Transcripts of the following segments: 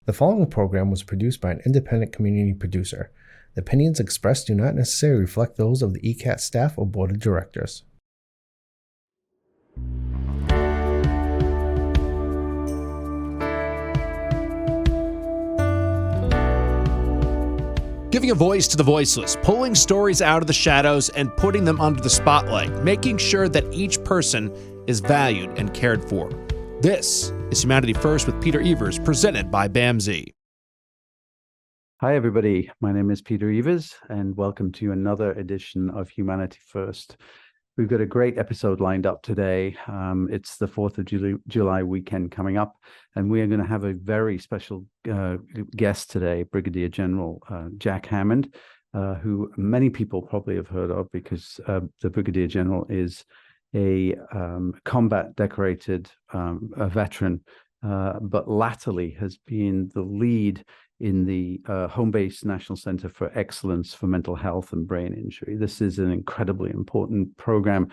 The following program was produced by an independent community producer. The opinions expressed do not necessarily reflect those of the ECAT staff or board of directors. Giving a voice to the voiceless, pulling stories out of the shadows and putting them under the spotlight, making sure that each person is valued and cared for. This is Humanity First with Peter Evers, presented by BAMSI. Hi, everybody. My name is Peter Evers, and welcome to another edition of Humanity First. We've got a great episode lined up today. It's the 4th of July weekend coming up, and we are going to have a very special guest today, Brigadier General Jack Hammond, who many people probably have heard of because the Brigadier General is a combat decorated a veteran, but latterly has been the lead in the Home-Based National Center for Excellence for Mental Health and Brain Injury. This is an incredibly important program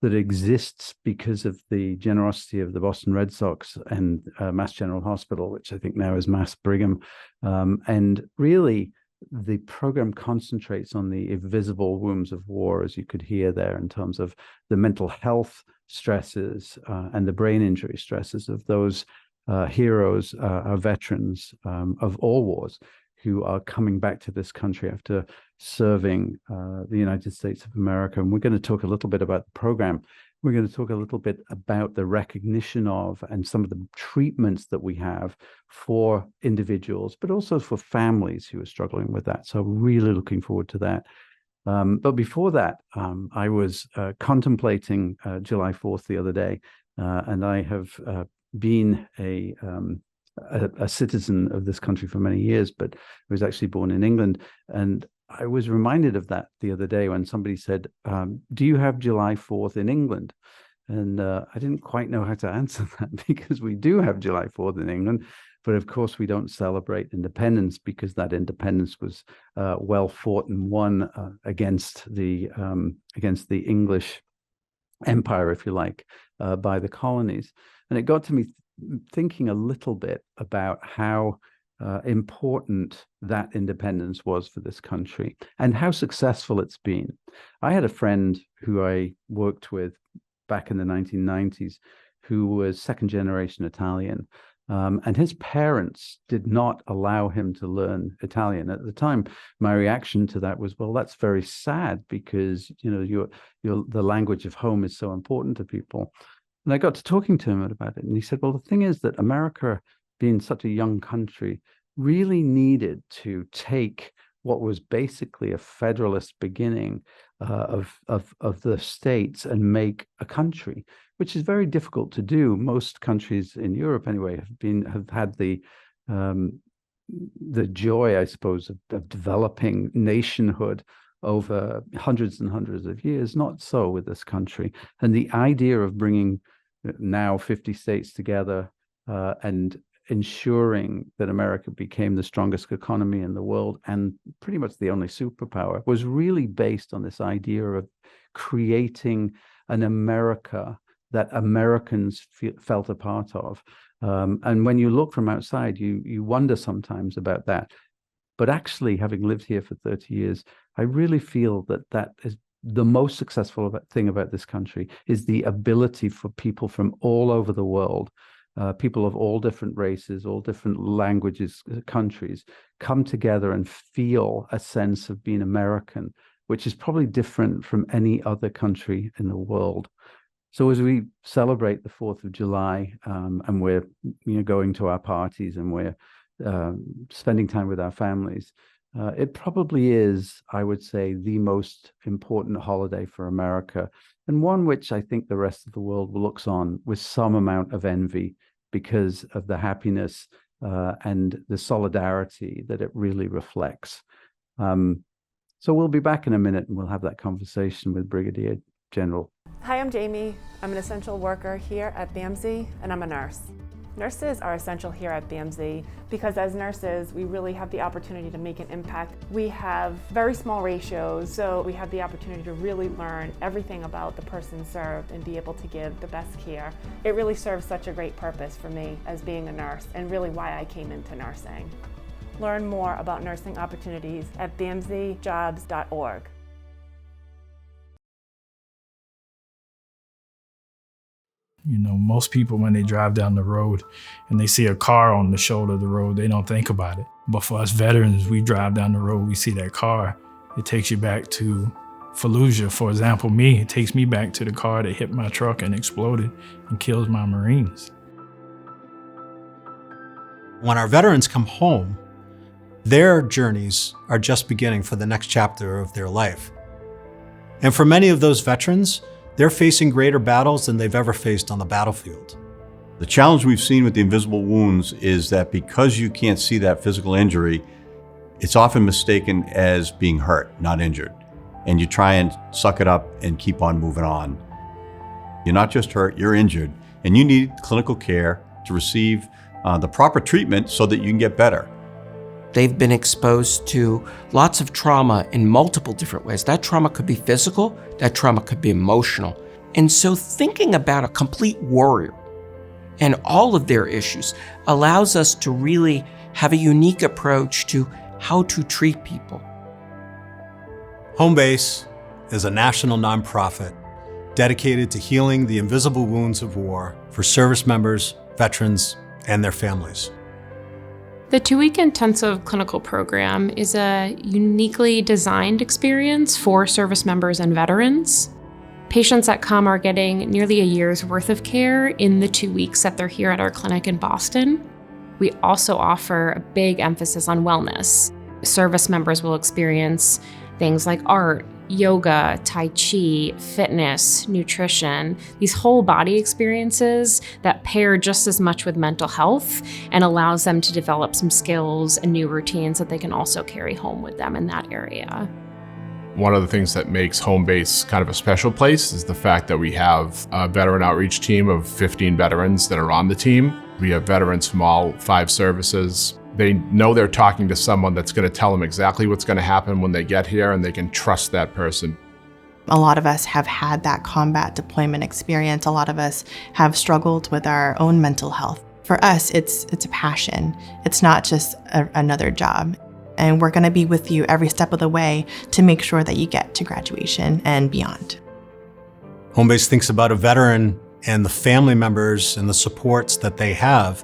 that exists because of the generosity of the Boston Red Sox and Mass General Hospital, which I think now is Mass Brigham. And really, the program concentrates on the invisible wounds of war, as you could hear there, in terms of the mental health stresses and the brain injury stresses of those heroes, our veterans of all wars who are coming back to this country after serving the United States of America. And we're going to talk a little bit about the program. We're going to talk a little bit about the recognition of and some of the treatments that we have for individuals, but also for families who are struggling with that. So really looking forward to that. But before that, I was contemplating July 4th the other day, and I have been a citizen of this country for many years, but I was actually born in England. And I was reminded of that the other day when somebody said, do you have July 4th in England? And I didn't quite know how to answer that because we do have July 4th in England, but of course we don't celebrate independence because that independence was well fought and won against the English empire, if you like, by the colonies. And it got to me thinking a little bit about how important that independence was for this country and how successful it's been. I had a friend who I worked with back in the 1990s who was second generation Italian. And his parents did not allow him to learn Italian. At the time, my reaction to that was, well, that's very sad because, you know, the language of home is so important to people. And I got to talking to him about it. And he said, well, the thing is that America, being such a young country, really needed to take what was basically a federalist beginning of the states and make a country, which is very difficult to do. Most countries in Europe, anyway, have had the joy, I suppose, of developing nationhood over hundreds and hundreds of years. Not so with this country. And the idea of bringing now 50 states together and ensuring that America became the strongest economy in the world and pretty much the only superpower was really based on this idea of creating an America that Americans felt a part of. And when you look from outside, you wonder sometimes about that. But actually, having lived here for 30 years, I really feel that is the most successful thing about this country is the ability for people from all over the world, people of all different races, all different languages, countries, come together and feel a sense of being American, which is probably different from any other country in the world. So as we celebrate the 4th of July, and we're going to our parties and we're spending time with our families, it probably is, I would say, the most important holiday for America, and one which I think the rest of the world looks on with some amount of envy because of the happiness and the solidarity that it really reflects. So we'll be back in a minute and we'll have that conversation with Brigadier General. Hi, I'm Jamie. I'm an essential worker here at BAMSI, and I'm a nurse. Nurses are essential here at BAMSI because as nurses, we really have the opportunity to make an impact. We have very small ratios, so we have the opportunity to really learn everything about the person served and be able to give the best care. It really serves such a great purpose for me as being a nurse and really why I came into nursing. Learn more about nursing opportunities at bamsijobs.org. You know, most people, when they drive down the road and they see a car on the shoulder of the road, they don't think about it. But for us veterans, we drive down the road, we see that car, it takes you back to Fallujah. For example, me, it takes me back to the car that hit my truck and exploded and kills my Marines. When our veterans come home, their journeys are just beginning for the next chapter of their life. And for many of those veterans, they're facing greater battles than they've ever faced on the battlefield. The challenge we've seen with the invisible wounds is that because you can't see that physical injury, it's often mistaken as being hurt, not injured. And you try and suck it up and keep on moving on. You're not just hurt, you're injured, and you need clinical care to receive the proper treatment so that you can get better. They've been exposed to lots of trauma in multiple different ways. That trauma could be physical, that trauma could be emotional. And so thinking about a complete warrior and all of their issues allows us to really have a unique approach to how to treat people. Home Base is a national nonprofit dedicated to healing the invisible wounds of war for service members, veterans, and their families. The 2-week intensive clinical program is a uniquely designed experience for service members and veterans. Patients that come are getting nearly a year's worth of care in the 2 weeks that they're here at our clinic in Boston. We also offer a big emphasis on wellness. Service members will experience things like art, yoga, tai chi, fitness, nutrition, these whole body experiences that pair just as much with mental health and allows them to develop some skills and new routines that they can also carry home with them in that area. One of the things that makes Home Base kind of a special place is the fact that we have a veteran outreach team of 15 veterans that are on the team. We have veterans from all 5 services. They know they're talking to someone that's going to tell them exactly what's going to happen when they get here, and they can trust that person. A lot of us have had that combat deployment experience. A lot of us have struggled with our own mental health. For us, it's a passion. It's not just another job. And we're going to be with you every step of the way to make sure that you get to graduation and beyond. Home Base thinks about a veteran and the family members and the supports that they have.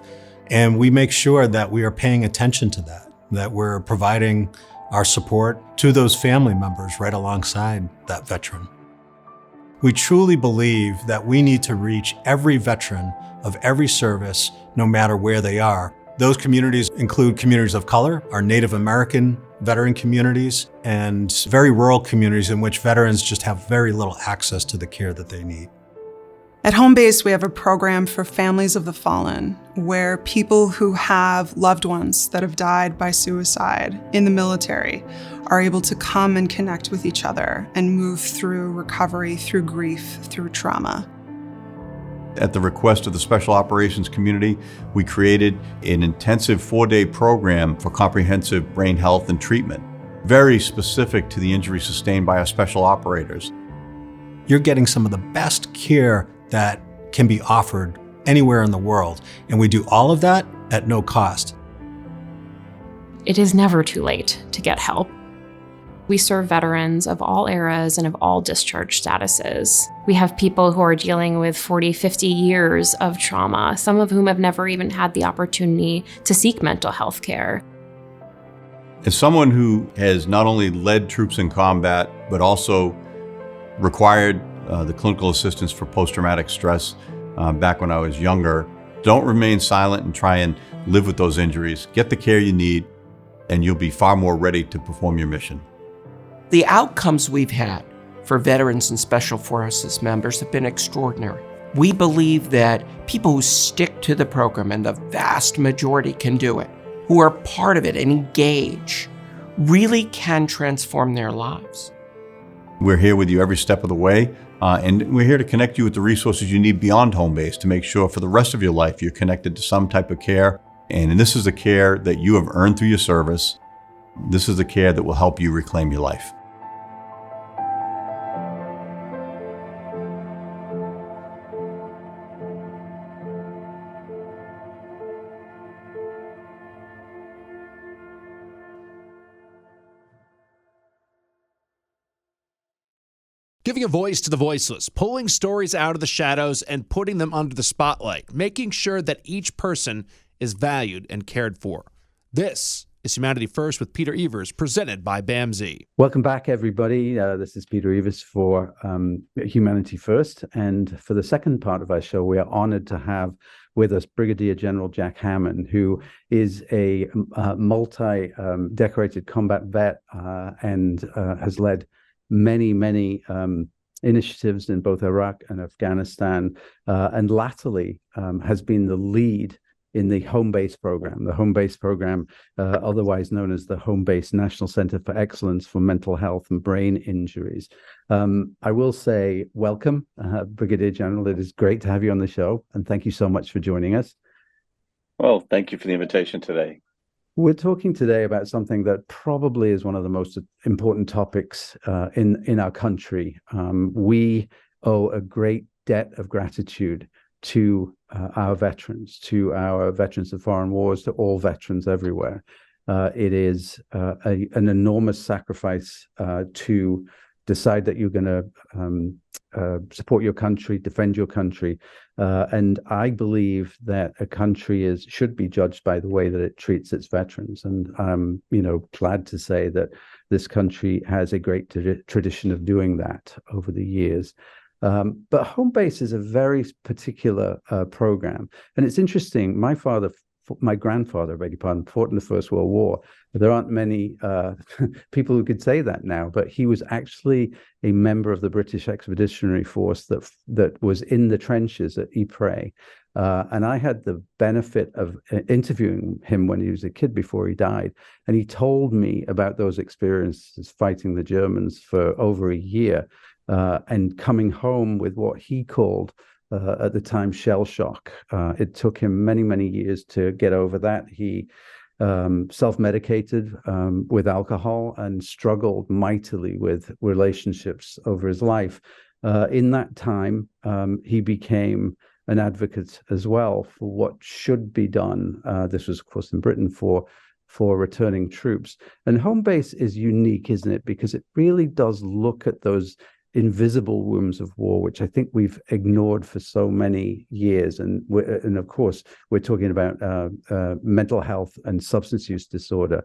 And we make sure that we are paying attention to that we're providing our support to those family members right alongside that veteran. We truly believe that we need to reach every veteran of every service, no matter where they are. Those communities include communities of color, our Native American veteran communities, and very rural communities in which veterans just have very little access to the care that they need. At Home Base, we have a program for families of the fallen, where people who have loved ones that have died by suicide in the military are able to come and connect with each other and move through recovery, through grief, through trauma. At the request of the Special Operations community, we created an intensive 4-day program for comprehensive brain health and treatment, very specific to the injury sustained by our special operators. You're getting some of the best care that can be offered anywhere in the world. And we do all of that at no cost. It is never too late to get help. We serve veterans of all eras and of all discharge statuses. We have people who are dealing with 40, 50 years of trauma, some of whom have never even had the opportunity to seek mental health care. As someone who has not only led troops in combat, but also required the clinical assistance for post-traumatic stress back when I was younger, don't remain silent and try and live with those injuries. Get the care you need, and you'll be far more ready to perform your mission. The outcomes we've had for veterans and Special Forces members have been extraordinary. We believe that people who stick to the program, and the vast majority can do it, who are part of it and engage, really can transform their lives. We're here with you every step of the way. And we're here to connect you with the resources you need beyond home base to make sure for the rest of your life you're connected to some type of care. And this is the care that you have earned through your service. This is the care that will help you reclaim your life. Giving a voice to the voiceless, pulling stories out of the shadows and putting them under the spotlight, making sure that each person is valued and cared for. This is Humanity First with Peter Evers, presented by BAMSI. Welcome back, everybody. This is Peter Evers for Humanity First. And for the second part of our show, we are honored to have with us Brigadier General Jack Hammond, who is a multi-decorated combat vet and has led many initiatives in both Iraq and Afghanistan, and latterly has been the lead in the home base program, otherwise known as the Home Base National Center for Excellence for Mental Health and Brain Injuries. I will say welcome, Brigadier General. It is great to have you on the show, and thank you so much for joining us. Well, thank you for the invitation today. We're talking today about something that probably is one of the most important topics in our country. We owe a great debt of gratitude to our veterans of foreign wars, to all veterans everywhere. It is an enormous sacrifice to decide that you're going to support your country, defend your country. And I believe that a country should be judged by the way that it treats its veterans. And I'm, glad to say that this country has a great tradition of doing that over the years. But home base is a very particular program. And it's interesting. My grandfather, beg your pardon, fought in the First World War. There aren't many people who could say that now, but he was actually a member of the British Expeditionary Force that was in the trenches at Ypres. And I had the benefit of interviewing him when he was a kid before he died. And he told me about those experiences fighting the Germans for over a year and coming home with what he called at the time shell shock. It took him many years to get over that. He self-medicated with alcohol and struggled mightily with relationships over his life. In that time, he became an advocate as well for what should be done. This was, of course, in Britain for returning troops. And home base is unique, isn't it? Because it really does look at those invisible wounds of war, which I think we've ignored for so many years. And of course, we're talking about mental health and substance use disorder.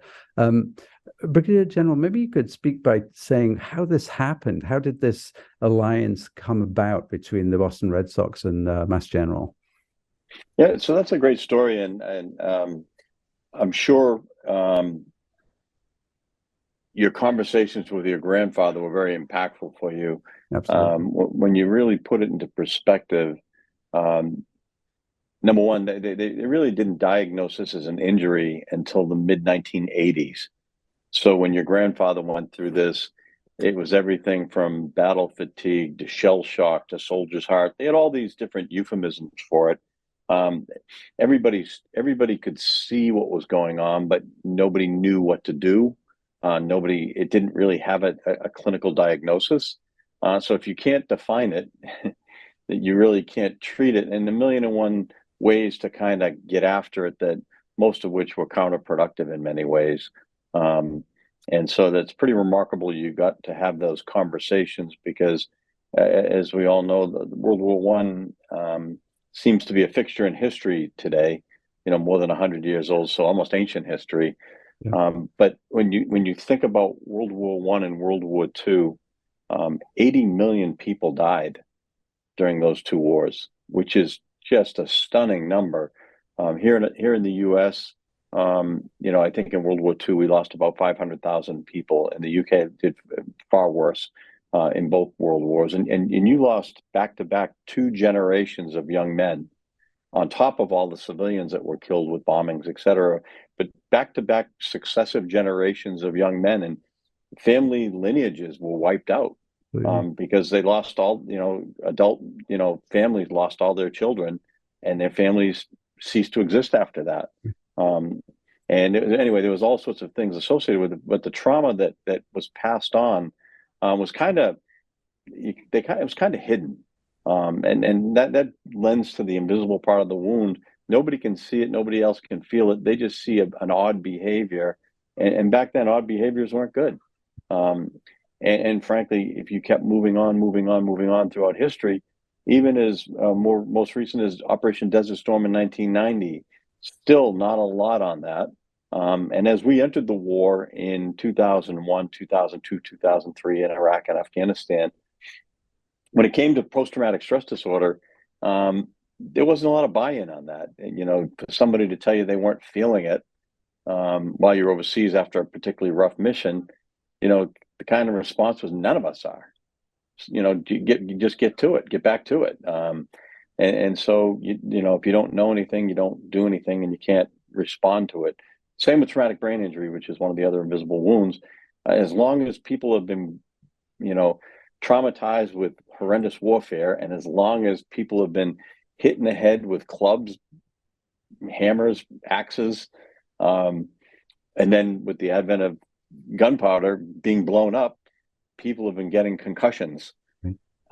Brigadier General, maybe you could speak by saying how this happened. How did this alliance come about between the Boston Red Sox and Mass General? Yeah, so that's a great story, and I'm sure your conversations with your grandfather were very impactful for you. Absolutely. When you really put it into perspective, number one, they really didn't diagnose this as an injury until the mid-1980s. So when your grandfather went through this, it was everything from battle fatigue to shell shock to soldier's heart. They had all these different euphemisms for it. Everybody could see what was going on, but nobody knew what to do. It didn't really have a clinical diagnosis. So if you can't define it, you really can't treat it. And a million and one ways to kind of get after it, that most of which were counterproductive in many ways. And so that's pretty remarkable you got to have those conversations, because as we all know, the World War I seems to be a fixture in history today, more than 100 years old, so almost ancient history. Yeah. But when you think about World War I and World War II, 80 million people died during those two wars, which is just a stunning number. Here in the U.S., I think in World War II we lost about 500,000 people. In the UK, did far worse in both world wars, and you lost back to back 2 generations of young men, on top of all the civilians that were killed with bombings, et cetera. But back-to-back successive generations of young men, and family lineages were wiped out. because they lost all, adult, families lost all their children, and their families ceased to exist after that. Anyway, there was all sorts of things associated with it, but the trauma that was passed on was it was kind of hidden, and that lends to the invisible part of the wound. Nobody can see it, nobody else can feel it. They just see an odd behavior, and back then, odd behaviors weren't good. And frankly, if you kept moving on throughout history, even as most recent as Operation Desert Storm in 1990, still not a lot on that. And as we entered the war in 2001, 2002, 2003 in Iraq and Afghanistan, when it came to post-traumatic stress disorder, there wasn't a lot of buy-in on that. And, for somebody to tell you they weren't feeling it while you're overseas after a particularly rough mission, the kind of response was none of us are. You just get to it, get back to it. And so, if you don't know anything, you don't do anything, and you can't respond to it. Same with traumatic brain injury, which is one of the other invisible wounds. As long as people have been, traumatized with horrendous warfare, and as long as people have been hit in the head with clubs, hammers, axes, and then with the advent of gunpowder being blown up, people have been getting concussions.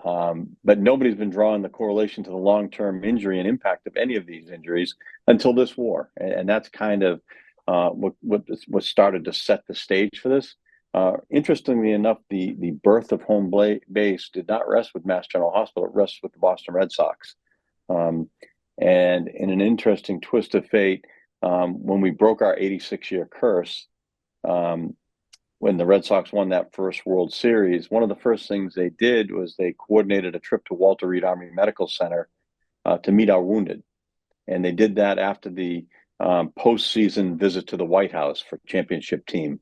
But nobody's been drawing the correlation to the long-term injury and impact of any of these injuries until this war. And that's kind of what started to set the stage for this. Interestingly enough, the birth of home base did not rest with Mass General Hospital. It rests with the Boston Red Sox. And in an interesting twist of fate, when we broke our 86-year curse, when the Red Sox won that first World Series, one of the first things they did was they coordinated a trip to Walter Reed Army Medical Center to meet our wounded. And they did that after the postseason visit to the White House for championship team.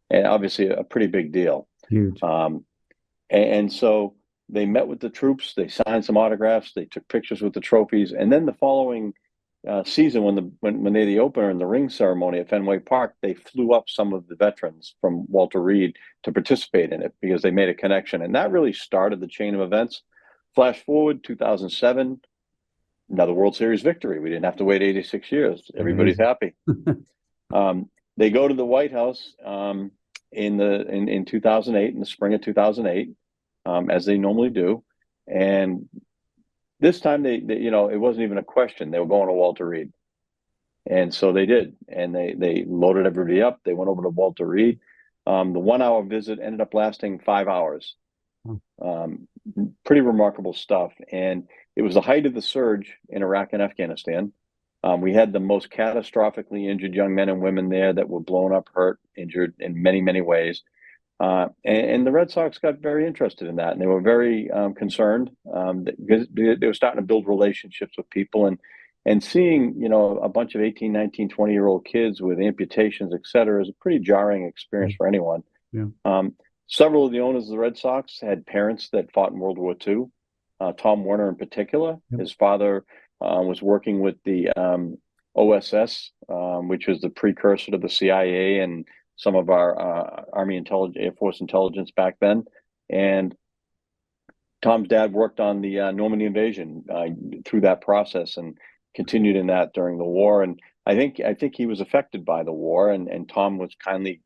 And obviously a pretty big deal. Huge. And so they met with the troops, they signed some autographs, they took pictures with the trophies. And then the following season, when they had the opener in the ring ceremony at Fenway Park, they flew up some of the veterans from Walter Reed to participate in it because they made a connection. And that really started the chain of events. Flash forward, 2007, another World Series victory. We didn't have to wait 86 years. Everybody's happy. They go to the White House in 2008, in the spring of 2008, as they normally do. And this time they it wasn't even a question. They were going to Walter Reed. And so they did. And they loaded everybody up. They went over to Walter Reed. The 1 hour visit ended up lasting 5 hours. Pretty remarkable stuff. And it was the height of the surge in Iraq and Afghanistan. We had the most catastrophically injured young men and women there that were blown up, hurt, injured in many, many ways. And the Red Sox got very interested in that, and they were very concerned because they were starting to build relationships with people, and seeing a bunch of 18, 19, 20-year-old kids with amputations, et cetera, is a pretty jarring experience for anyone. Yeah. Several of the owners of the Red Sox had parents that fought in World War II. Tom Werner in particular, his father was working with the OSS, which was the precursor to the CIA and some of our Army intelligence, Air Force intelligence back then. And Tom's dad worked on the Normandy invasion through that process and continued in that during the war. And I think he was affected by the war, and Tom was kindly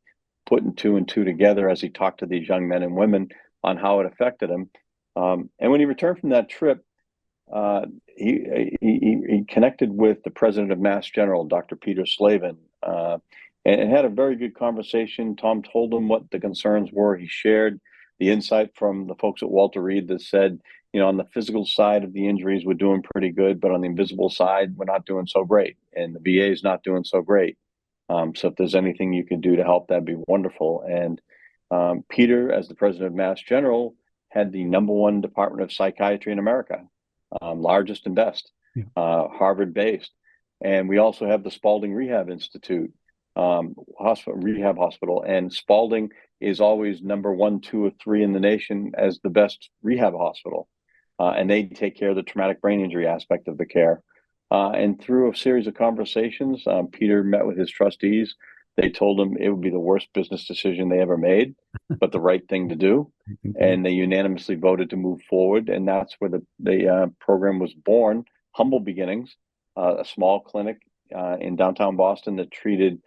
putting two and two together as he talked to these young men and women on how it affected him. And when he returned from that trip, he connected with the president of Mass General, Dr. Peter Slavin, and had a very good conversation. Tom told him what the concerns were. He shared the insight from the folks at Walter Reed that said, on the physical side of the injuries, we're doing pretty good, but on the invisible side, we're not doing so great. And the VA is not doing so great. So if there's anything you can do to help, that'd be wonderful. And Peter, as the president of Mass General, had the #1 department of psychiatry in America, largest and best, Harvard-based. And we also have the Spalding Rehab Institute, rehab hospital, and Spalding is always #1, 2, or 3 in the nation as the best rehab hospital, and they take care of the traumatic brain injury aspect of the care. And through a series of conversations, Peter met with his trustees, They told him it would be the worst business decision they ever made, but the right thing to do. And they unanimously voted to move forward. And that's where the program was born. Humble beginnings, a small clinic in downtown Boston that treated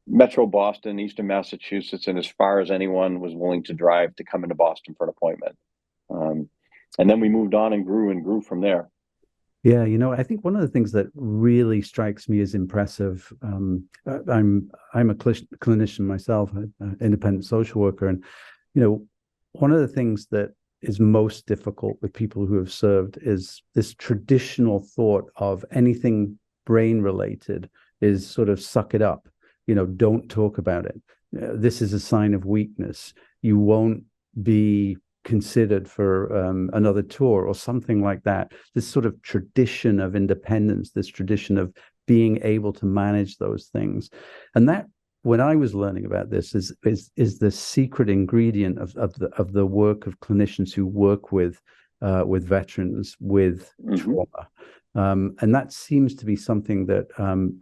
Metro Boston, Eastern Massachusetts, and as far as anyone was willing to drive to come into Boston for an appointment. And then we moved on and grew from there. Yeah, I think one of the things that really strikes me as impressive, I'm a clinician myself, an independent social worker, and one of the things that is most difficult with people who have served is this traditional thought of anything brain related is sort of suck it up, don't talk about it. This is a sign of weakness. You won't be considered for another tour or something like that. This sort of tradition of independence, this tradition of being able to manage those things. And that, when I was learning about this, is the secret ingredient of the work of clinicians who work with veterans with trauma. And that seems to be something that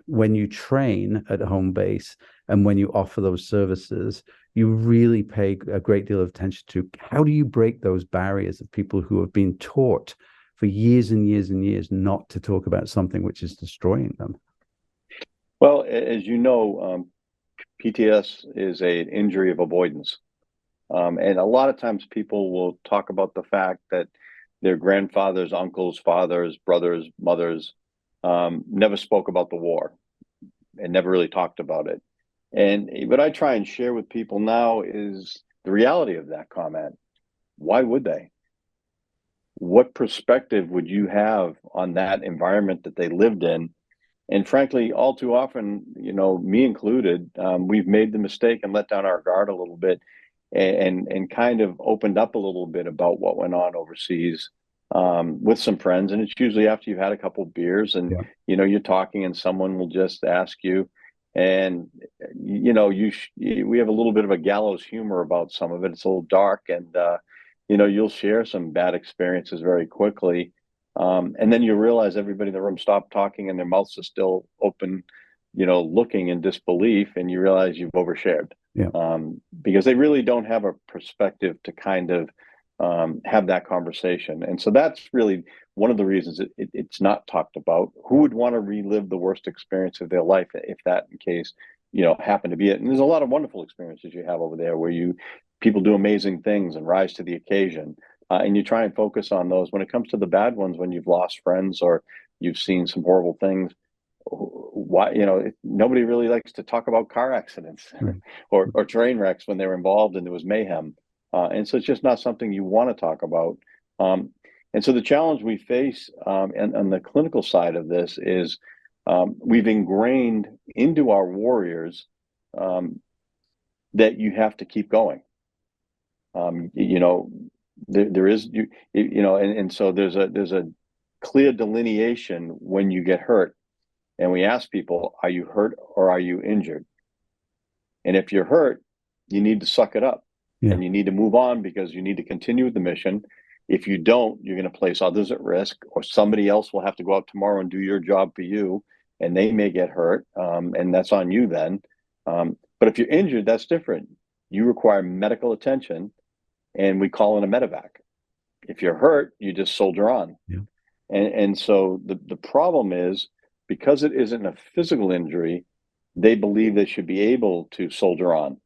when you train at home base and when you offer those services, you really pay a great deal of attention to how do you break those barriers of people who have been taught for years and years and years not to talk about something which is destroying them. Well, as you know, PTS is an injury of avoidance. And a lot of times people will talk about the fact that their grandfathers, uncles, fathers, brothers, mothers never spoke about the war and never really talked about it. And what I try and share with people now is the reality of that comment. Why would they? What perspective would you have on that environment that they lived in? And frankly, all too often, me included, we've made the mistake and let down our guard a little bit and kind of opened up a little bit about what went on overseas with some friends. And it's usually after you've had a couple of beers and, you're talking and someone will just ask you, and, we have a little bit of a gallows humor about some of it. It's a little dark and, you'll share some bad experiences very quickly. And then you realize everybody in the room stopped talking and their mouths are still open, looking in disbelief, and you realize you've overshared. Because they really don't have a perspective to kind of have that conversation. And so that's really one of the reasons it's not talked about. Who would want to relive the worst experience of their life if that in case, happened to be it? And there's a lot of wonderful experiences you have over there where people do amazing things and rise to the occasion. And you try and focus on those. When it comes to the bad ones, when you've lost friends or you've seen some horrible things, why nobody really likes to talk about car accidents or train wrecks when they were involved and there was mayhem. And so it's just not something you want to talk about. And so the challenge we face on the clinical side of this is we've ingrained into our warriors that you have to keep going. There is, and so there's a clear delineation when you get hurt. And we ask people, are you hurt or are you injured? And if you're hurt, you need to suck it up and you need to move on because you need to continue with the mission. If you don't, you're going to place others at risk, or somebody else will have to go out tomorrow and do your job for you, and they may get hurt, and that's on you then. But if you're injured, that's different. You require medical attention, and we call it a medevac. If you're hurt, you just soldier on. And so the problem is, because it isn't a physical injury, they believe they should be able to soldier on.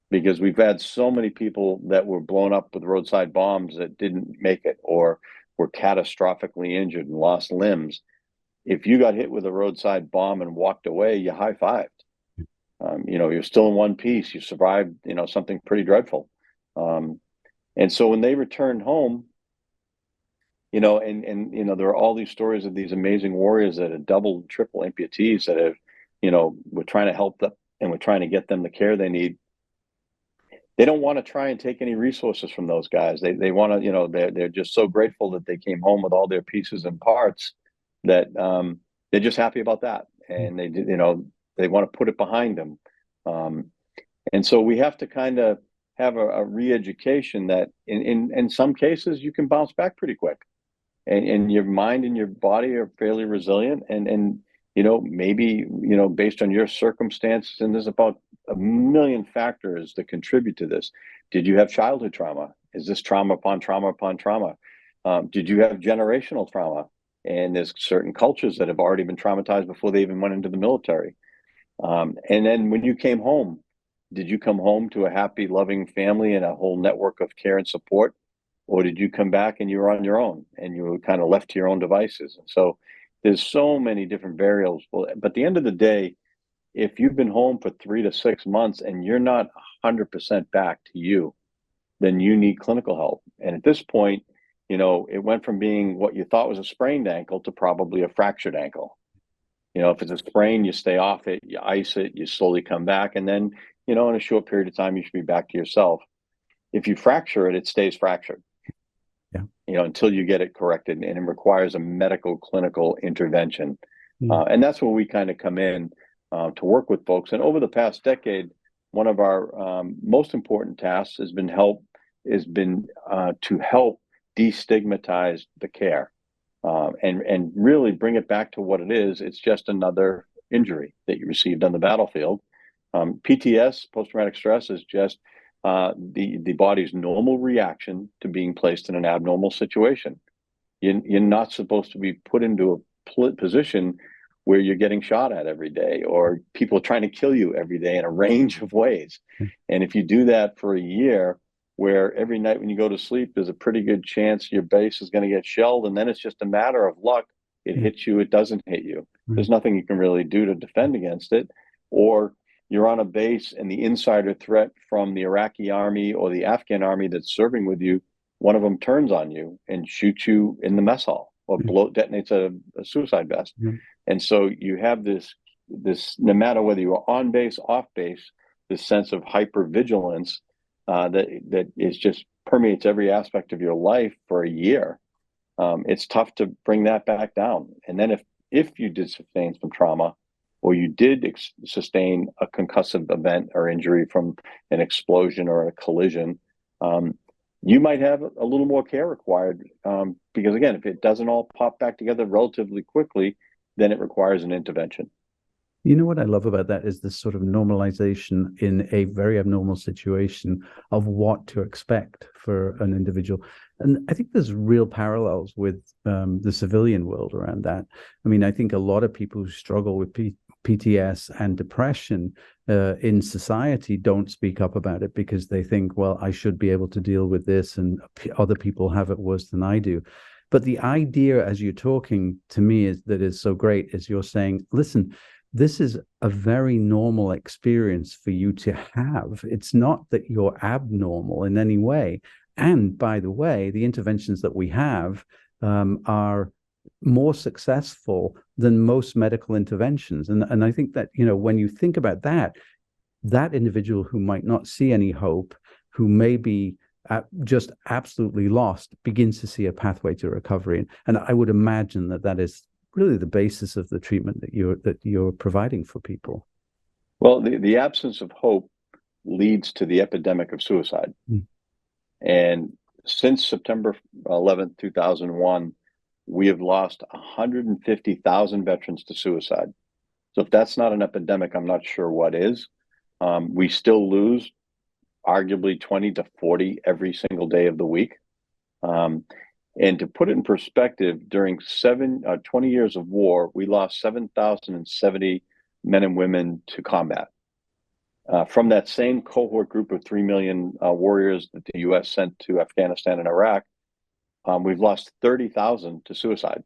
Because we've had so many people that were blown up with roadside bombs that didn't make it or were catastrophically injured and lost limbs. If you got hit with a roadside bomb and walked away, you high-fived. You're still in one piece. You survived, something pretty dreadful. And so when they returned home, and there are all these stories of these amazing warriors that are double, triple amputees that have, we're trying to help them and we're trying to get them the care they need. They don't want to try and take any resources from those guys. They want to, they're just so grateful that they came home with all their pieces and parts that they're just happy about that. And they want to put it behind them. And so we have to kind of have a re-education that in some cases you can bounce back pretty quick. And your mind and your body are fairly resilient. And maybe, based on your circumstances, and there's about a million factors that contribute to this. Did you have childhood trauma? Is this trauma upon trauma upon trauma? Did you have generational trauma? And there's certain cultures that have already been traumatized before they even went into the military. And then when you came home, did you come home to a happy, loving family and a whole network of care and support? Or did you come back and you were on your own and you were kind of left to your own devices? And so there's so many different variables. But at the end of the day, if you've been home for 3 to 6 months and you're not 100% back to you, then you need clinical help. And at this point, it went from being what you thought was a sprained ankle to probably a fractured ankle. If it's a sprain, you stay off it, you ice it, you slowly come back. And then, in a short period of time, you should be back to yourself. If you fracture it, it stays fractured. Yeah. Until you get it corrected, and it requires a medical clinical intervention. And that's where we kind of come in to work with folks. And over the past decade, one of our most important tasks has been to help destigmatize the care and really bring it back to what it is. It's just another injury that you received on the battlefield. PTS, post-traumatic stress, is just the body's normal reaction to being placed in an abnormal situation. You're not supposed to be put into a position where you're getting shot at every day, or people are trying to kill you every day in a range of ways. And if you do that for a year, where every night when you go to sleep, there's a pretty good chance your base is going to get shelled, and then it's just a matter of luck. It hits you, it doesn't hit you. There's nothing you can really do to defend against it. Or you're on a base and the insider threat from the Iraqi army or the Afghan army that's serving with you, one of them turns on you and shoots you in the mess hall, or detonates a suicide vest. And so you have this, no matter whether you're on base, off base, this sense of hypervigilance that is just permeates every aspect of your life for a year. It's tough to bring that back down. And then if you did sustain some trauma, or you did sustain a concussive event or injury from an explosion or a collision, you might have a little more care required. Because again, if it doesn't all pop back together relatively quickly, then it requires an intervention. You know what I love about that is this sort of normalization in a very abnormal situation of what to expect for an individual. And I think there's real parallels with the civilian world around that. I mean, I think a lot of people who struggle with PTS and depression in society don't speak up about it because they think, well, I should be able to deal with this, and other people have it worse than I do. But the idea, as you're talking to me, is so great, is you're saying, listen, this is a very normal experience for you to have. It's not that you're abnormal in any way. And by the way, the interventions that we have are more successful than most medical interventions. And I think that, when you think about that individual who might not see any hope, who may be just absolutely lost, begins to see a pathway to recovery. And I would imagine that is really the basis of the treatment that you're providing for people. Well, the absence of hope leads to the epidemic of suicide. And since September 11th, 2001, we have lost 150,000 veterans to suicide. So if that's not an epidemic, I'm not sure what is. We still lose arguably 20 to 40 every single day of the week. And to put it in perspective, during 20 years of war, we lost 7,070 men and women to combat. From that same cohort group of 3 million warriors that the U.S. sent to Afghanistan and Iraq, we've lost 30,000 to suicide.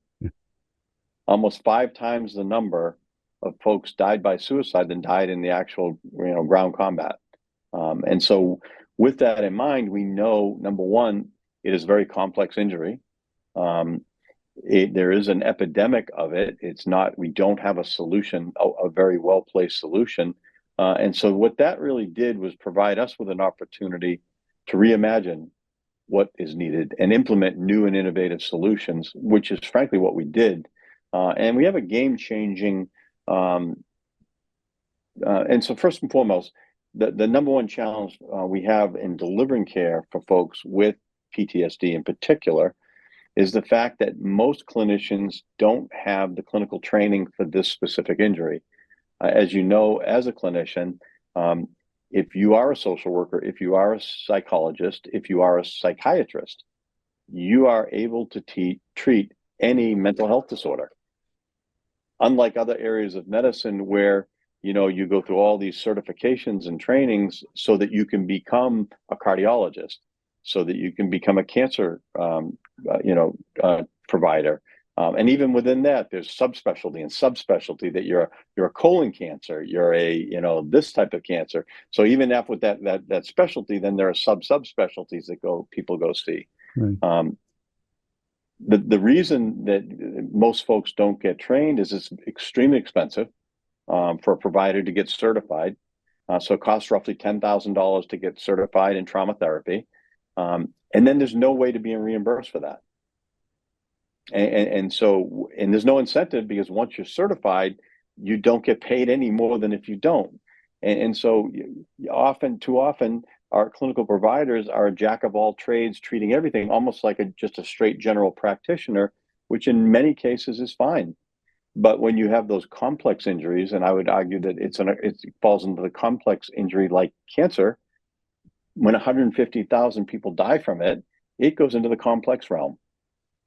Almost 5 times the number of folks died by suicide than died in the actual ground combat. And so with that in mind, we know, number one, it is a very complex injury. There is an epidemic of it. We don't have a solution, a very well-placed solution. And so what that really did was provide us with an opportunity to reimagine what is needed and implement new and innovative solutions, which is frankly what we did. And we have a game-changing, and so first and foremost, the number one challenge we have in delivering care for folks with PTSD in particular is the fact that most clinicians don't have the clinical training for this specific injury. As you know, as a clinician, if you are a social worker, if you are a psychologist, if you are a psychiatrist, you are able to treat any mental health disorder. Unlike other areas of medicine where, you go through all these certifications and trainings so that you can become a cardiologist, so that you can become a cancer, provider. And even within that, there's subspecialty and subspecialty that you're a colon cancer, you're a, this type of cancer. So even after with that specialty, then there are subspecialties that people go see. Right. The reason that most folks don't get trained is it's extremely expensive for a provider to get certified. So it costs roughly $10,000 to get certified in trauma therapy. And then there's no way to be reimbursed for that. And so there's no incentive, because once you're certified, you don't get paid any more than if you don't. And so too often, our clinical providers are a jack of all trades, treating everything almost like just a straight general practitioner, which in many cases is fine. But when you have those complex injuries, and I would argue that it falls into the complex injury like cancer, when 150,000 people die from it, it goes into the complex realm.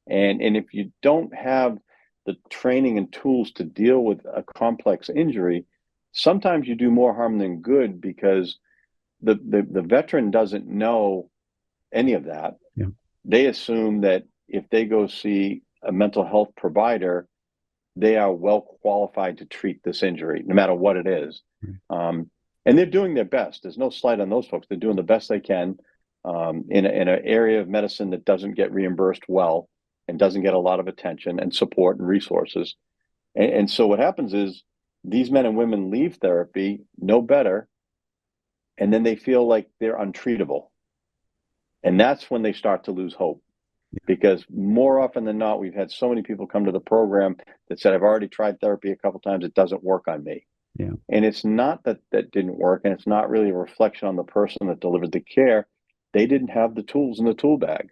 And if you don't have the training and tools to deal with a complex injury, sometimes you do more harm than good, because the veteran doesn't know any of that. Yeah. They assume that if they go see a mental health provider, they are well qualified to treat this injury, no matter what it is. Right. And they're doing their best. There's no slight on those folks. They're doing the best they can in an area of medicine that doesn't get reimbursed well and doesn't get a lot of attention and support and resources. And so what happens is these men and women leave therapy no better, and then they feel like they're untreatable. And that's when they start to lose hope. Because more often than not, we've had so many people come to the program that said, I've already tried therapy a couple times, it doesn't work on me. Yeah. And it's not that didn't work, and it's not really a reflection on the person that delivered the care. They didn't have the tools in the tool bag.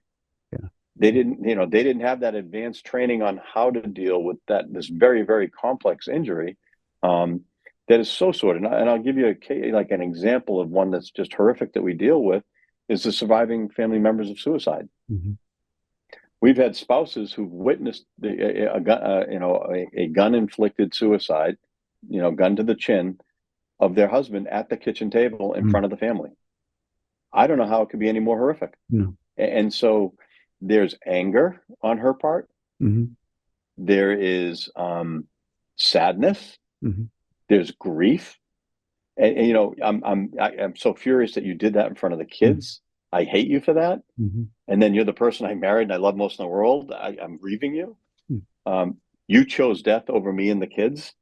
Yeah. They didn't have that advanced training on how to deal with this very, very complex injury that is so sorted. And I'll give you an example of one that's just horrific that we deal with, is the surviving family members of suicide. Mm-hmm. We've had spouses who've witnessed a gun-inflicted suicide, gun to the chin, of their husband at the kitchen table in front of the family. I don't know how it could be any more horrific. No. And so there's anger on her part. Mm-hmm. There is sadness. Mm-hmm. There's grief. And I'm so furious that you did that in front of the kids. Mm-hmm. I hate you for that. Mm-hmm. And then you're the person I married and I love most in the world. I'm grieving you. Mm-hmm. You chose death over me and the kids.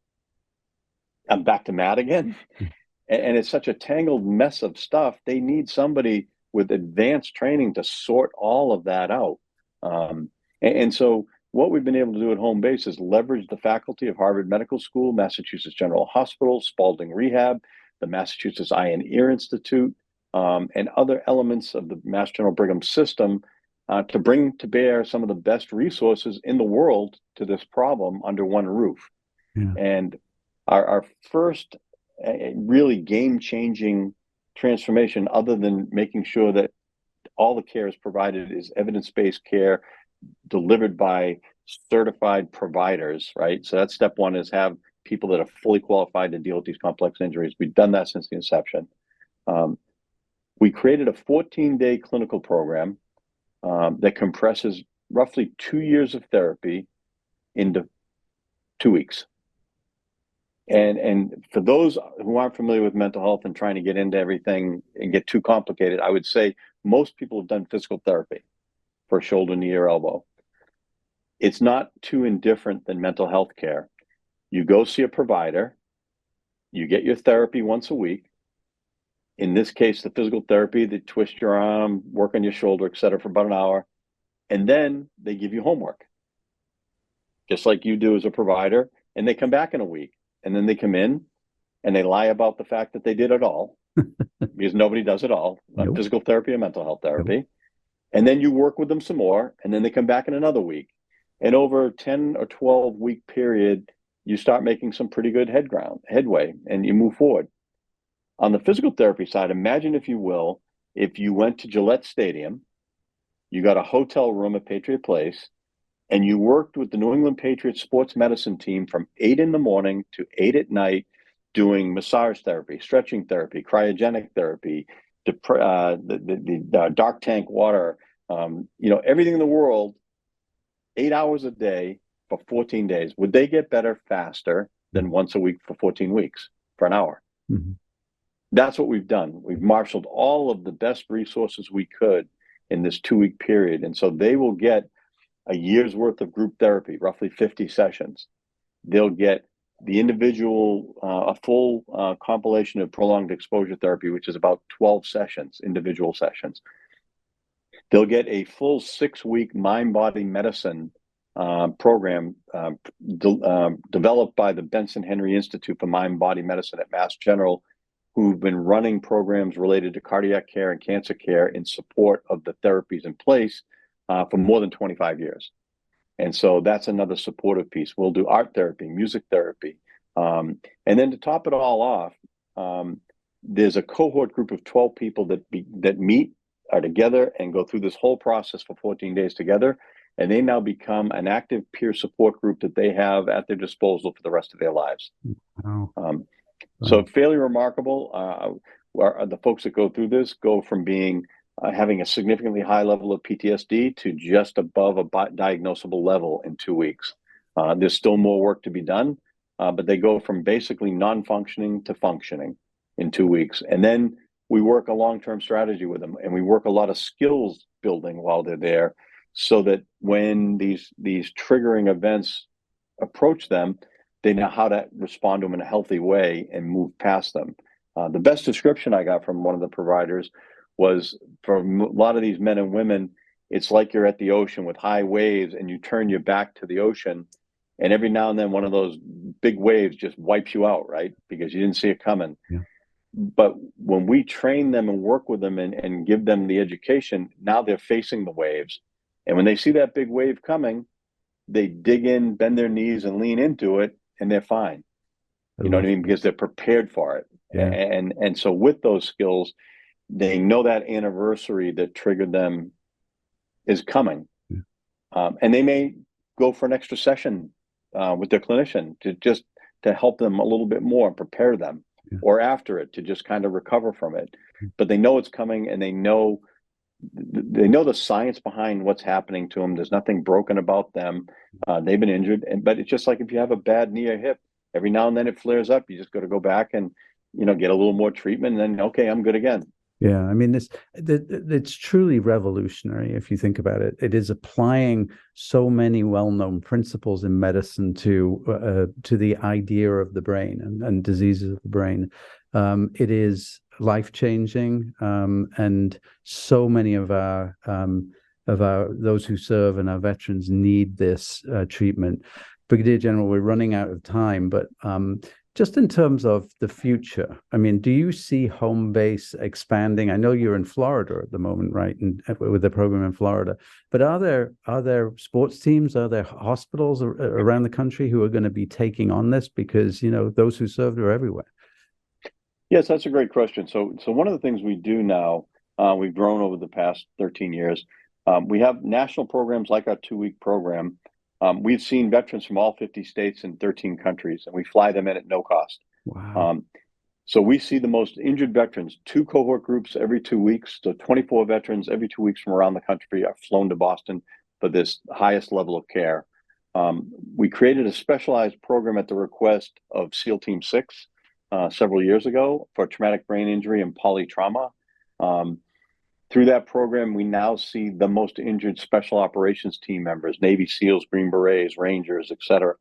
I'm back to mad again. Mm-hmm. And it's such a tangled mess of stuff. They need somebody with advanced training to sort all of that out. And so what we've been able to do at home base is leverage the faculty of Harvard Medical School, Massachusetts General Hospital, Spaulding Rehab, the Massachusetts Eye and Ear Institute, and other elements of the Mass General Brigham system to bring to bear some of the best resources in the world to this problem under one roof. Yeah. And our first really game-changing transformation, other than making sure that all the care is provided, is evidence-based care delivered by certified providers, right? So that's step one, is have people that are fully qualified to deal with these complex injuries. We've done that since the inception. We created a 14-day clinical program that compresses roughly 2 years of therapy into 2 weeks. And for those who aren't familiar with mental health and trying to get into everything and get too complicated, I would say most people have done physical therapy for shoulder, knee, or elbow. It's not too indifferent than mental health care. You go see a provider, you get your therapy once a week. In this case, the physical therapy, they twist your arm, work on your shoulder, et cetera, for about an hour. And then they give you homework, just like you do as a provider. And they come back in a week. And then they come in and they lie about the fact that they did it all, because nobody does it all, Nope. Physical therapy or mental health therapy. Nope. And then you work with them some more, and then they come back in another week. And over a 10 or 12 week period, you start making some pretty good headway, and you move forward. On the physical therapy side, imagine, if you will, if you went to Gillette Stadium, you got a hotel room at Patriot Place, and you worked with the New England Patriots sports medicine team from 8 in the morning to 8 at night, doing massage therapy, stretching therapy, cryogenic therapy, the dark tank water, everything in the world, 8 hours a day for 14 days. Would they get better faster than once a week for 14 weeks for an hour? Mm-hmm. That's what we've done. We've marshaled all of the best resources we could in this 2-week period. And so they will get a year's worth of group therapy, roughly 50 sessions. They'll get the individual, a full compilation of prolonged exposure therapy, which is about 12 sessions, individual sessions. They'll get a full 6-week mind-body medicine program developed by the Benson Henry Institute for Mind-Body Medicine at Mass General, who've been running programs related to cardiac care and cancer care in support of the therapies in place for more than 25 years. And so that's another supportive piece. We'll do art therapy, music therapy. And then to top it all off, there's a cohort group of 12 people that meet, are together, and go through this whole process for 14 days together. And they now become an active peer support group that they have at their disposal for the rest of their lives. Wow. So fairly remarkable. The folks that go through this go from being having a significantly high level of PTSD to just above a diagnosable level in 2 weeks. There's still more work to be done, but they go from basically non-functioning to functioning in 2 weeks. And then we work a long-term strategy with them, and we work a lot of skills building while they're there, so that when these triggering events approach them, they know how to respond to them in a healthy way and move past them. The best description I got from one of the providers was, for a lot of these men and women, it's like you're at the ocean with high waves, and you turn your back to the ocean, and every now and then one of those big waves just wipes you out, right? Because you didn't see it coming. Yeah. But when we train them and work with them and give them the education, now they're facing the waves. And when they see that big wave coming, they dig in, bend their knees, and lean into it, and they're fine. You know what I mean? Because they're prepared for it. Yeah. And so with those skills, they know that anniversary that triggered them is coming. Yeah. And they may go for an extra session with their clinician to help them a little bit more and prepare them, or after it to just kind of recover from it. But they know it's coming, and they know the science behind what's happening to them. There's nothing broken about them. They've been injured, but it's just like if you have a bad knee or hip, every now and then it flares up. You just got to go back and get a little more treatment, and then okay, I'm good again. Yeah, I mean, it's truly revolutionary if you think about it. It is applying so many well-known principles in medicine to the idea of the brain and diseases of the brain. It is life-changing, and so many of our those who serve and our veterans need this treatment. Brigadier General, we're running out of time, but just in terms of the future, I mean, do you see home base expanding? I know you're in Florida at the moment, right? And with the program in Florida, but are there sports teams, are there hospitals around the country who are going to be taking on this? Because those who served are everywhere. Yes, that's a great question. So one of the things we do now, we've grown over the past 13 years. We have national programs like our 2-week program. We've seen veterans from all 50 states and 13 countries, and we fly them in at no cost. Wow. So we see the most injured veterans, 2 cohort groups every 2 weeks. So 24 veterans every 2 weeks from around the country are flown to Boston for this highest level of care. We created a specialized program at the request of SEAL Team 6 several years ago for traumatic brain injury and polytrauma. Through that program, we now see the most injured special operations team members, Navy SEALs, Green Berets, Rangers, et cetera.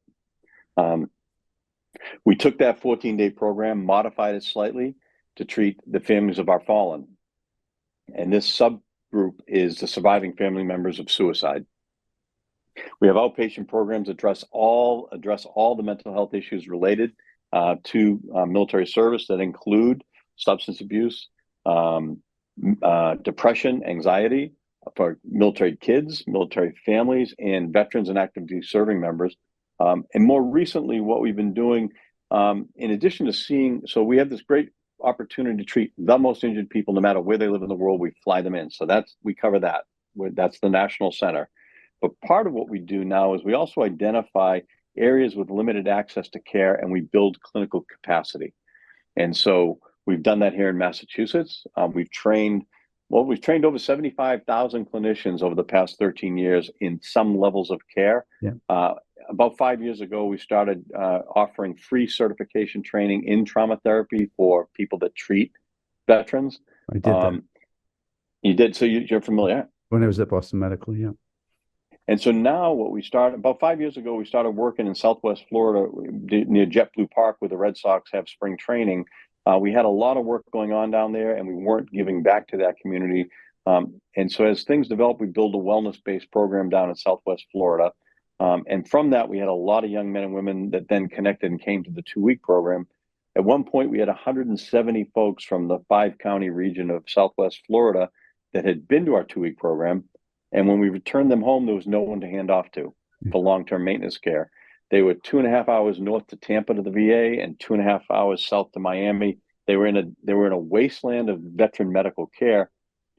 We took that 14-day program, modified it slightly to treat the families of our fallen. And this subgroup is the surviving family members of suicide. We have outpatient programs that address all the mental health issues related to military service that include substance abuse, depression, anxiety, for military kids, military families, and veterans and active duty serving members. And more recently, what we've been doing, in addition to seeing, so we have this great opportunity to treat the most injured people, no matter where they live in the world. We fly them in, so we cover that. That's the national center. But part of what we do now is we also identify areas with limited access to care, and we build clinical capacity. And so we've done that here in Massachusetts. We've trained over 75,000 clinicians over the past 13 years in some levels of care. Yeah. About 5 years ago, we started offering free certification training in trauma therapy for people that treat veterans. I did that. You did, so you're familiar. When I was at Boston Medical, yeah. And so now what we started, about 5 years ago, we started working in Southwest Florida near JetBlue Park, where the Red Sox have spring training. We had a lot of work going on down there, and we weren't giving back to that community. And so as things developed, we built a wellness-based program down in Southwest Florida. And from that, we had a lot of young men and women that then connected and came to the 2-week program. At one point, we had 170 folks from the 5-county region of Southwest Florida that had been to our 2-week program. And when we returned them home, there was no one to hand off to for long-term maintenance care. They were 2.5 hours north to Tampa to the VA and 2.5 hours south to Miami. They were in a wasteland of veteran medical care.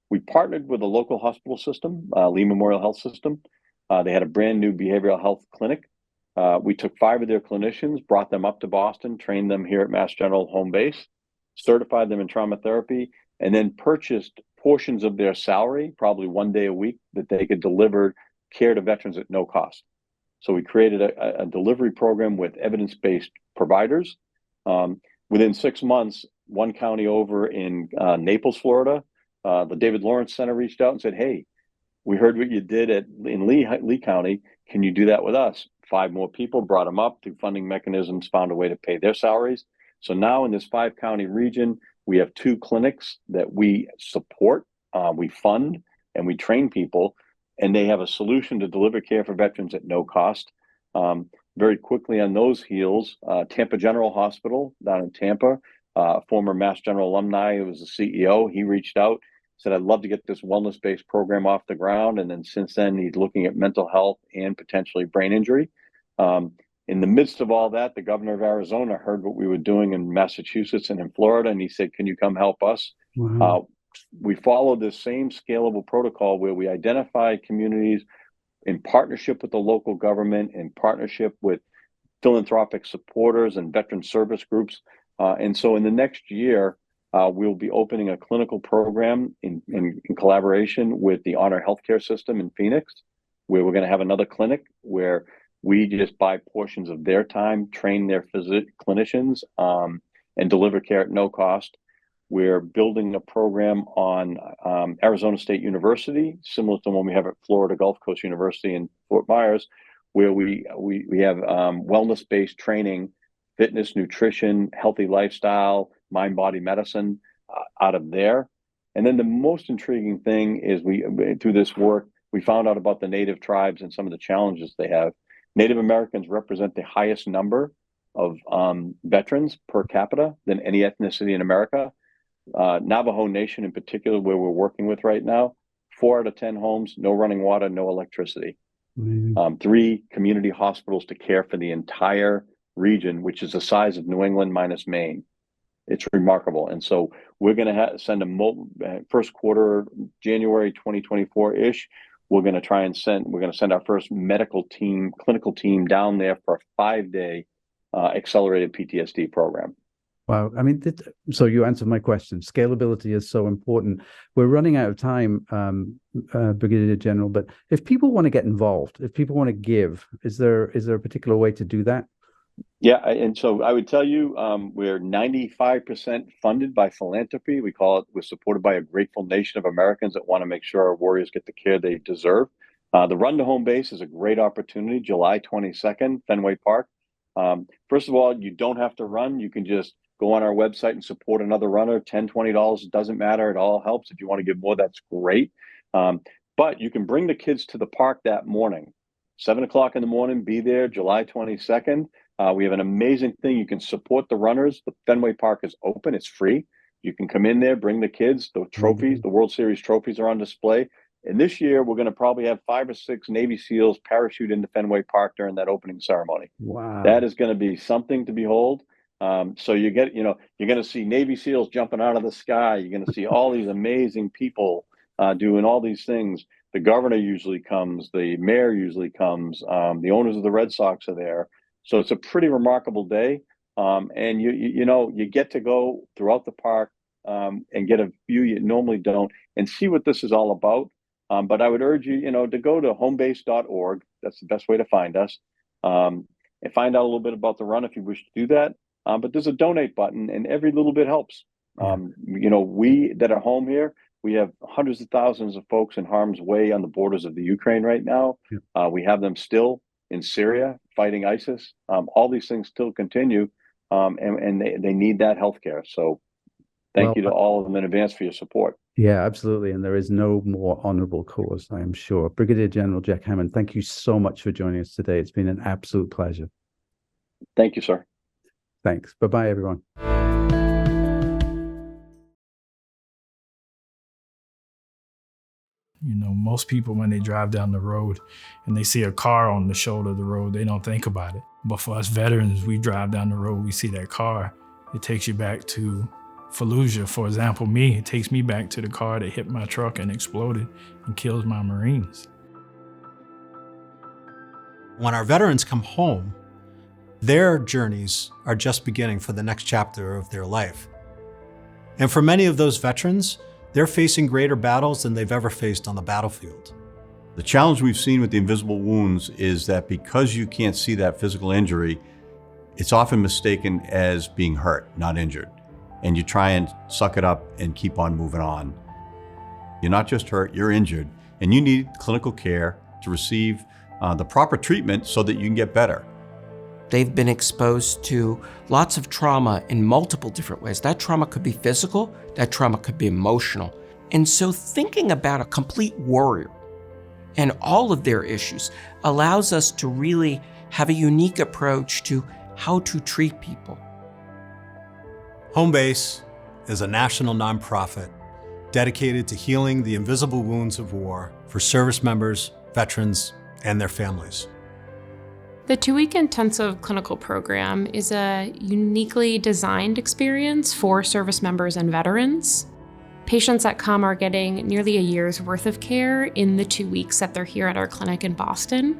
We partnered with a local hospital system, Lee Memorial Health System. They had a brand new behavioral health clinic. We took 5 of their clinicians, brought them up to Boston, trained them here at Mass General home base, certified them in trauma therapy, and then purchased portions of their salary, probably 1 day a week, that they could deliver care to veterans at no cost. So we created a delivery program with evidence-based providers. Within 6 months, one county over in Naples, Florida, the David Lawrence Center reached out and said, "Hey, we heard what you did in Lee County. Can you do that with us?" 5 more people, brought them up through funding mechanisms, found a way to pay their salaries. So now in this 5-county region, we have 2 clinics that we support, we fund, and we train people, and they have a solution to deliver care for veterans at no cost. Very quickly on those heels, Tampa General Hospital down in Tampa, former Mass General alumni who was the CEO, he reached out, said, "I'd love to get this wellness-based program off the ground." And then since then, he's looking at mental health and potentially brain injury. In the midst of all that, the governor of Arizona heard what we were doing in Massachusetts and in Florida, and he said, "Can you come help us?" Wow. We followed the same scalable protocol where we identify communities in partnership with the local government, in partnership with philanthropic supporters and veteran service groups. And so in the next year, we'll be opening a clinical program in collaboration with the Honor Healthcare System in Phoenix, where we're going to have another clinic where we just buy portions of their time, train their clinicians, and deliver care at no cost. We're building a program on Arizona State University, similar to one we have at Florida Gulf Coast University in Fort Myers, where we have wellness-based training, fitness, nutrition, healthy lifestyle, mind-body medicine out of there. And then the most intriguing thing is through this work, we found out about the Native tribes and some of the challenges they have. Native Americans represent the highest number of veterans per capita than any ethnicity in America. Navajo Nation in particular, where we're working with right now, 4 out of 10 homes, no running water, no electricity. 3 community hospitals to care for the entire region, which is the size of New England minus Maine. It's remarkable. And so we're going to send first quarter, January 2024-ish, we're going to send our first clinical team down there for a 5-day accelerated PTSD program. Wow. I mean, so you answered my question. Scalability is so important. We're running out of time, Brigadier General, but if people want to get involved, if people want to give, is there a particular way to do that? Yeah, and so I would tell you, we're 95% funded by philanthropy. We're supported by a grateful nation of Americans that want to make sure our warriors get the care they deserve. The Run to Home Base is a great opportunity, July 22nd, Fenway Park. First of all, you don't have to run. You can just go on our website and support another runner, $10, $20, it doesn't matter. It all helps. If you want to give more, that's great. But you can bring the kids to the park that morning, 7 o'clock in the morning, be there July 22nd. We have an amazing thing. You can support the runners. The Fenway Park is open. It's free. You can come in there, bring the kids. The trophies, the World Series trophies are on display. And this year, we're going to probably have 5 or 6 Navy SEALs parachute into Fenway Park during that opening ceremony. Wow. That is going to be something to behold. So you're going to see Navy SEALs jumping out of the sky. You're going to see all these amazing people doing all these things. The governor usually comes. The mayor usually comes. The owners of the Red Sox are there. So it's a pretty remarkable day. And you get to go throughout the park and get a view you normally don't and see what this is all about. But I would urge you, to go to homebase.org. That's the best way to find us. And find out a little bit about the run if you wish to do that. But there's a donate button, and every little bit helps. We that are home here, we have hundreds of thousands of folks in harm's way on the borders of the Ukraine right now. We have them still in Syria fighting ISIS. All these things still continue, and they need that healthcare. So thank you to all of them in advance for your support. Yeah, absolutely. And there is no more honorable cause, I am sure. Brigadier General Jack Hammond, thank you so much for joining us today. It's been an absolute pleasure. Thank you, sir. Thanks. Bye-bye, everyone. Most people, when they drive down the road and they see a car on the shoulder of the road, they don't think about it. But for us veterans, we drive down the road, we see that car, it takes you back to Fallujah. For example, it takes me back to the car that hit my truck and exploded and kills my Marines. When our veterans come home, their journeys are just beginning for the next chapter of their life. And for many of those veterans, they're facing greater battles than they've ever faced on the battlefield. The challenge we've seen with the invisible wounds is that because you can't see that physical injury, it's often mistaken as being hurt, not injured. And you try and suck it up and keep on moving on. You're not just hurt, you're injured, and you need clinical care to receive the proper treatment so that you can get better. They've been exposed to lots of trauma in multiple different ways. That trauma could be physical, that trauma could be emotional. And so thinking about a complete warrior and all of their issues allows us to really have a unique approach to how to treat people. Homebase is a national nonprofit dedicated to healing the invisible wounds of war for service members, veterans, and their families. The 2-week intensive clinical program is a uniquely designed experience for service members and veterans. Patients that come are getting nearly a year's worth of care in the 2 weeks that they're here at our clinic in Boston.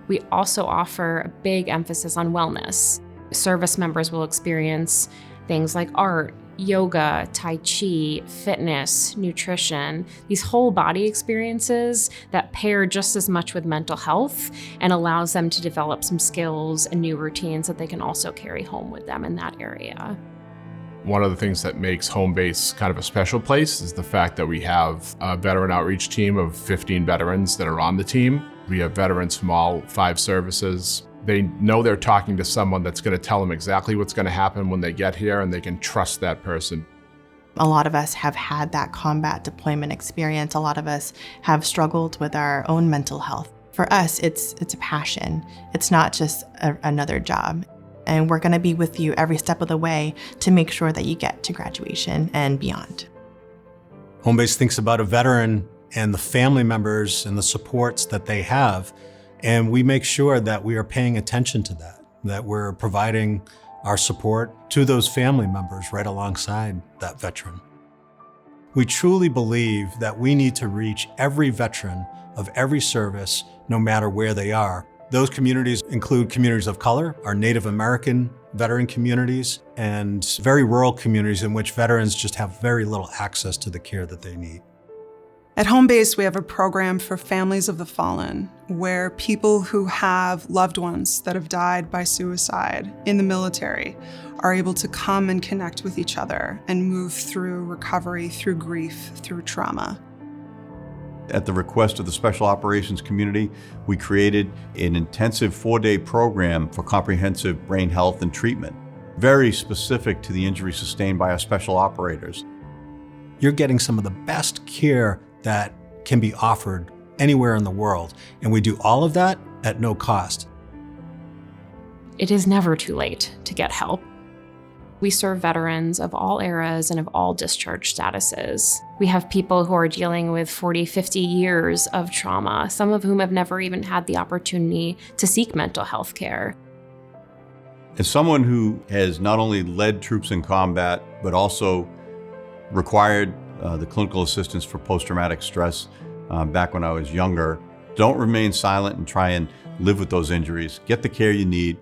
We also offer a big emphasis on wellness. Service members will experience things like art, yoga, tai chi, fitness, nutrition, these whole body experiences that pair just as much with mental health and allows them to develop some skills and new routines that they can also carry home with them in that area. One of the things that makes Homebase kind of a special place is the fact that we have a veteran outreach team of 15 veterans that are on the team. We have veterans from all 5 services. They know they're talking to someone that's going to tell them exactly what's going to happen when they get here, and they can trust that person. A lot of us have had that combat deployment experience. A lot of us have struggled with our own mental health. For us, it's a passion. It's not just another job. And we're going to be with you every step of the way to make sure that you get to graduation and beyond. Homebase thinks about a veteran and the family members and the supports that they have. And we make sure that we are paying attention to that we're providing our support to those family members right alongside that veteran. We truly believe that we need to reach every veteran of every service, no matter where they are. Those communities include communities of color, our Native American veteran communities, and very rural communities in which veterans just have very little access to the care that they need. At Homebase, we have a program for families of the fallen, where people who have loved ones that have died by suicide in the military are able to come and connect with each other and move through recovery, through grief, through trauma. At the request of the Special Operations community, we created an intensive 4-day program for comprehensive brain health and treatment, very specific to the injury sustained by our special operators. You're getting some of the best care that can be offered anywhere in the world. And we do all of that at no cost. It is never too late to get help. We serve veterans of all eras and of all discharge statuses. We have people who are dealing with 40, 50 years of trauma, some of whom have never even had the opportunity to seek mental health care. As someone who has not only led troops in combat, but also required the clinical assistance for post-traumatic stress back when I was younger, don't remain silent and try and live with those injuries. Get the care you need,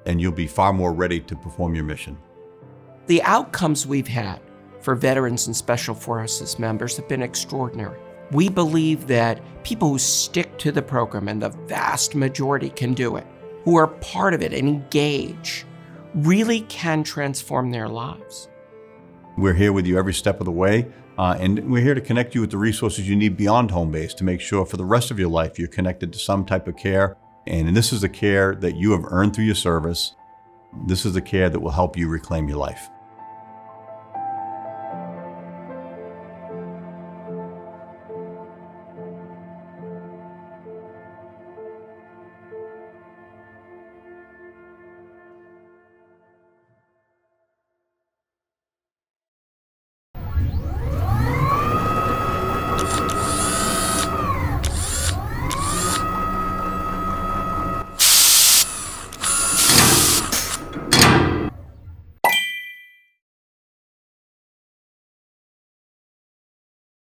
and you'll be far more ready to perform your mission. The outcomes we've had for veterans and Special Forces members have been extraordinary. We believe that people who stick to the program, and the vast majority can do it, who are part of it and engage, really can transform their lives. We're here with you every step of the way, and we're here to connect you with the resources you need beyond home base to make sure for the rest of your life you're connected to some type of care. And this is the care that you have earned through your service. This is the care that will help you reclaim your life.